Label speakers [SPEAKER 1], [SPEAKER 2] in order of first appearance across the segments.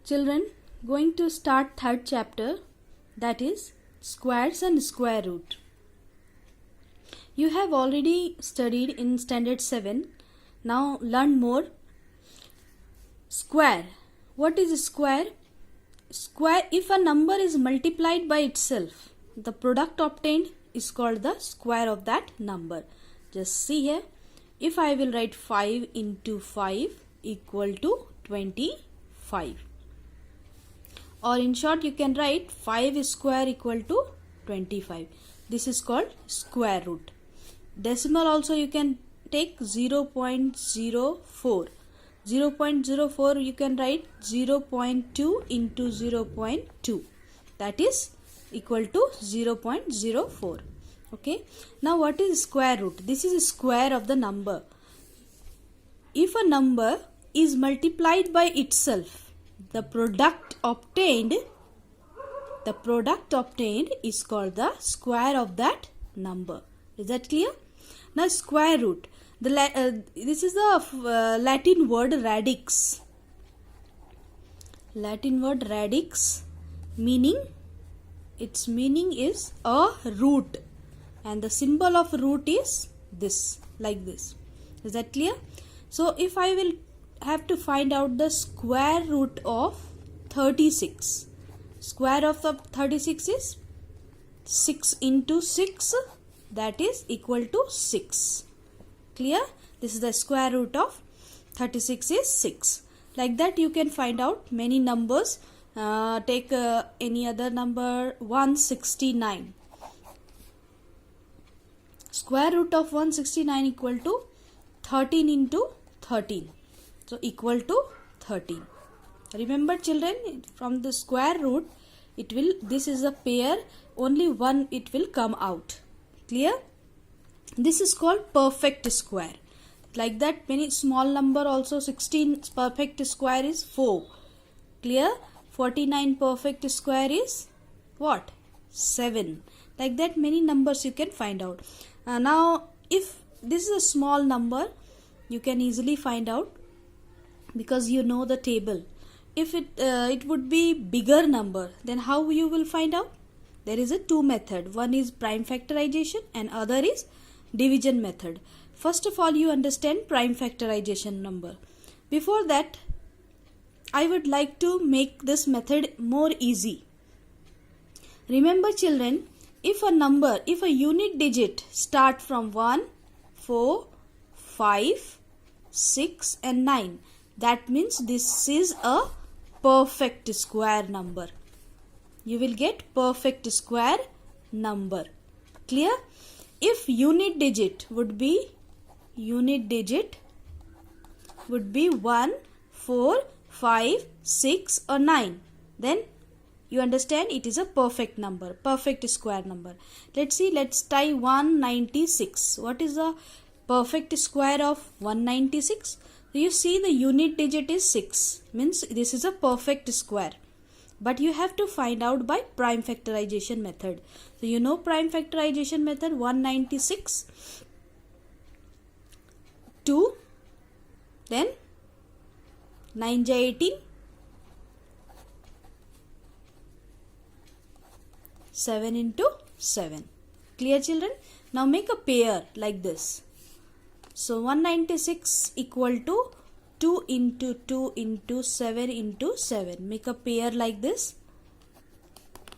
[SPEAKER 1] Children, going to start third chapter, that is squares and square root. You have already studied in standard 7. Now learn more. Square. What is a square? Square, if a number is multiplied by itself, the product obtained is called the square of that number. Just see here. If I will write 5 into 5 equal to 25. Or in short, you can write 5 square equal to 25. This is called square root. Decimal also you can take 0.04. 0.04 you can write 0.2 into 0.2. That is equal to 0.04. Okay. Now what is square root? This is a square of the number. If a number is multiplied by itself, the product obtained is called the square of that number. Is that clear? Now square root. This is the Latin word radix. Latin word radix, its meaning is a root, and the symbol of root is this, like this. Is that clear? So if I will have to find out the square root of 36. Square of the 36 is 6 into 6, that is equal to 6. Clear? This is the square root of 36 is 6. Like that you can find out many numbers. Take any other number, 169. Square root of 169 equal to 13 into 13. So equal to 13. Remember children, from the square root, this is a pair, only one it will come out. Clear? This is called perfect square. Like that, many small number also, 16 perfect square is 4. Clear? 49 perfect square is what? 7. Like that, many numbers you can find out. Now if this is a small number, you can easily find out because you know the table. If it would be bigger number, then how you will find out? There is a two method. One is prime factorization and other is division method. First of all, you understand prime factorization number. Before that, I would like to make this method more easy. Remember children, if a unit digit start from 1, 4, 5, 6 and 9, that means this is a perfect square number. You will get perfect square number. Clear? If unit digit would be 1, 4, 5, 6 or 9, then you understand it is a perfect number, perfect square number. Let's see, let's try 196. What is the perfect square of 196? You see the unit digit is 6, means this is a perfect square. But you have to find out by prime factorization method. So you know prime factorization method, 196, 2, then 9 × 18, 7 into 7. Clear children? Now make a pair like this. So 196 equal to 2 into 2 into 7 into 7. Make a pair like this.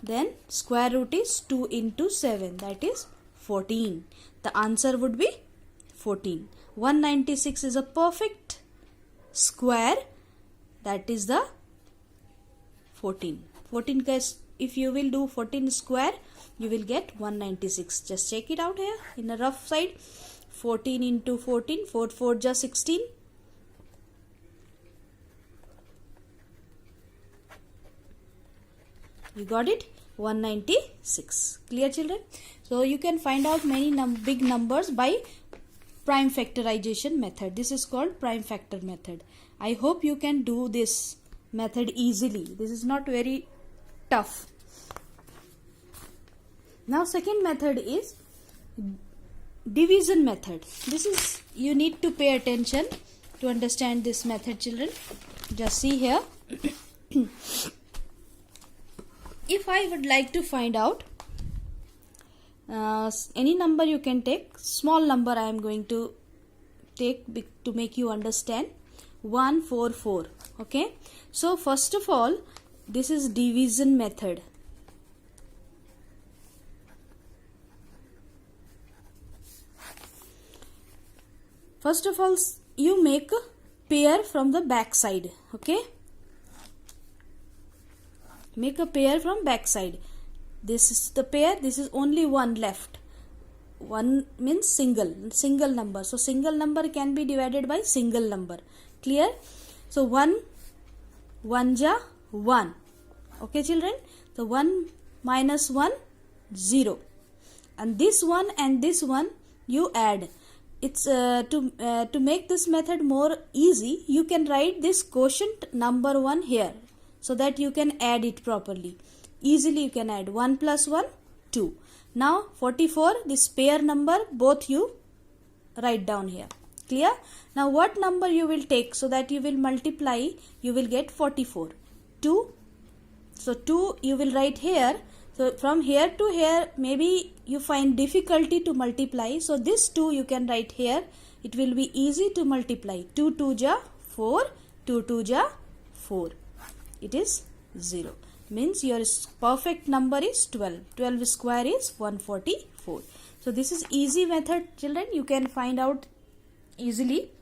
[SPEAKER 1] Then square root is 2 into 7, that is 14. The answer would be 14. 196 is a perfect square, that is the 14. 14 case, if you will do 14 square, you will get 196. Just check it out here in a rough side. 14 into 14, 4 4 just 16. You got it? 196. Clear children? So you can find out many big numbers by prime factorization method. This is called prime factor method. I hope you can do this method easily. This is not very tough. Now second method is division method. This is, you need to pay attention to understand this method children. Just see here. If I would like to find out any number, you can take small number. I am going to take to make you understand. 144. Okay, so first of all, this is division method. First of all, you make a pair from the back side. Okay, make a pair from back side. This is the pair, this is only one left. One means single number. So single number can be divided by single number. Clear? So 1 ja 1. Okay children? So 1 minus 1 0. And this one you add. It's to make this method more easy, you can write this quotient number 1 here, so that you can add it properly. Easily you can add 1 plus 1 2. Now 44, this pair number both you write down here. Clear? Now what number you will take so that you will multiply, you will get 44. 2. So 2 you will write here. So from here to here maybe you find difficulty to multiply. So this 2 you can write here. It will be easy to multiply. 2 2 ja 4. 2 2 ja 4. It is 0. Means your perfect number is 12. 12 square is 144. So this is easy method children. You can find out easily.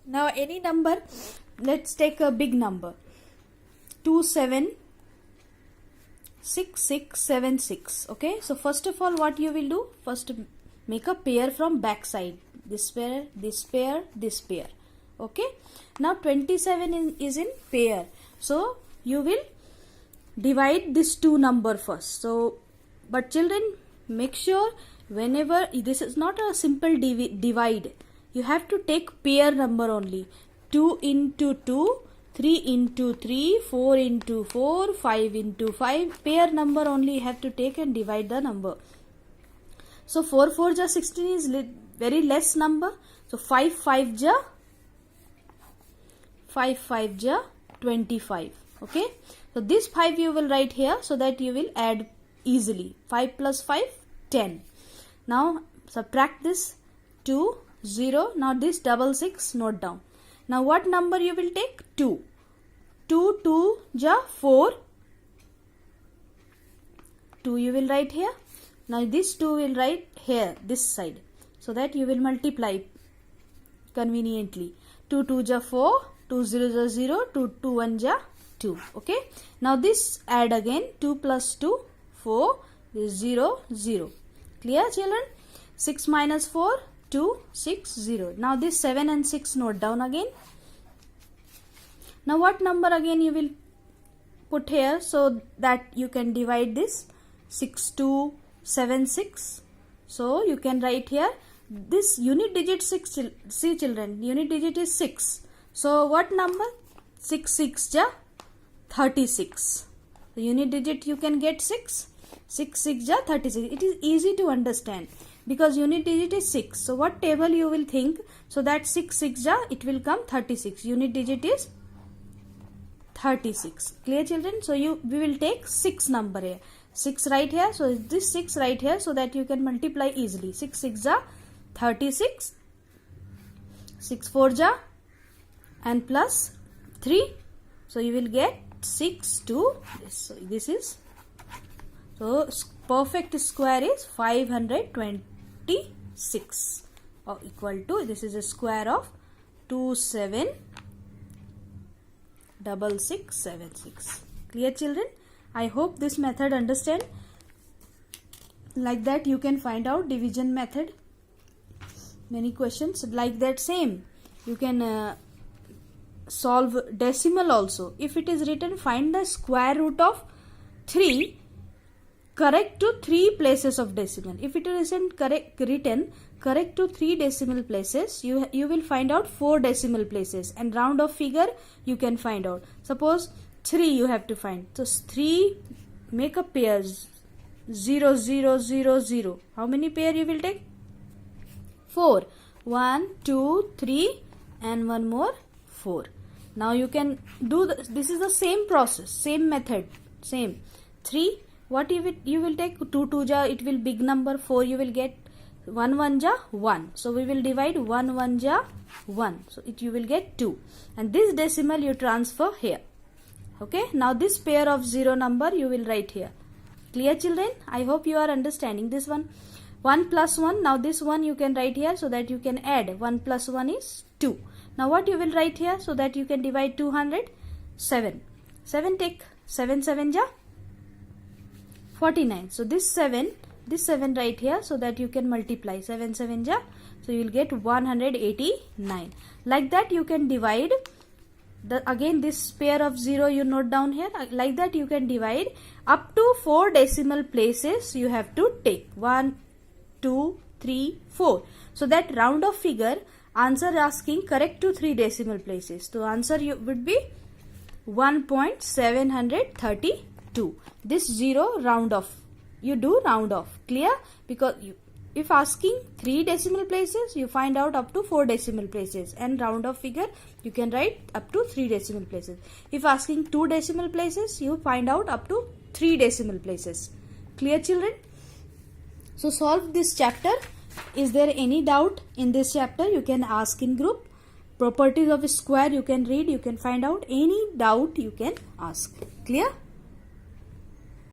[SPEAKER 1] Now any number, let's take a big number. 276676. Okay, so first of all what you will do, first make a pair from back side. This pair, this pair, this pair. Okay, now 27 is in pair, so you will divide this two number first. So but children, make sure whenever, this is not a simple divide, you have to take pair number only. 2 into 2, 3 into 3, 4 into 4, 5 into 5, pair number only you have to take and divide the number. So 4 4 ja 16 is very less number. So 5 5 ja 25. Okay, so this 5 you will write here so that you will add easily. 5 plus 5 10. Now subtract this 2 0. Now this 6 note down. Now what number you will take? 2. 2 2 ja 4. 2 you will write here. Now this 2 will write here, this side, so that you will multiply conveniently. 2 2 ja 4. 2 0 ja 0. 2 2 1 ja 2. Okay, now this add again. 2 plus 2 4. This 0 0. Clear children? 6 minus 4 2 6 0. Now this 7 and 6 note down again. Now what number again you will put here so that you can divide this? 6276. So you can write here this unit digit 6. See children, unit digit is 6. So what number? 6 6 ja 36. The unit digit you can get 6. 6 6 ja 36. It is easy to understand because unit digit is 6. So what table you will think so that 6 6 ja it will come 36. Unit digit is 36. Clear children? So we will take 6 number here. 6 right here. So this 6 right here so that you can multiply easily. 6 6 ja 36. 6 4 ja and plus 3. So you will get 6 to this. So this is, so perfect square is 526 or equal to, this is a square of 276676. Clear children? I hope this method understand. Like that you can find out division method. Many questions like that same. You can solve decimal also. If it is written find the square root of 3, correct to 3 places of decimal. If it isn't written correct to 3 decimal places, you will find out 4 decimal places, and round of figure you can find out. Suppose 3 you have to find. So 3, make a pair 0 0 0 0. How many pair you will take? 4. 1 2 3 and one more 4. Now you can do this is the same process, same method, same. 3, what you will take 2 2 ja, it will big number. 4 you will get 1 1 ja 1, so we will divide 1 1 ja 1, so you will get 2, and this decimal you transfer here. Okay, now this pair of 0 number you will write here. Clear, children? I hope you are understanding this one. 1 plus 1, now this one you can write here so that you can add. 1 plus 1 is 2. Now what you will write here so that you can divide 200? 7. 7 take 7 7 ja 49. So this 7 right here so that you can multiply 7 7 ja, so you will get 189. Like that you can divide again this pair of 0 you note down here. Like that you can divide up to 4 decimal places you have to take. 1 2 3 4, so that round of figure answer asking correct to 3 decimal places, so answer would be 1.732. This 0 round off, you do round off. Clear? Because if asking 3 decimal places, you find out up to 4 decimal places, and round off figure you can write up to 3 decimal places. If asking 2 decimal places, you find out up to 3 decimal places. Clear, children? So solve this chapter. Is there any doubt in this chapter? You can ask in group. Properties of a square you can read, you can find out. Any doubt you can ask. Clear?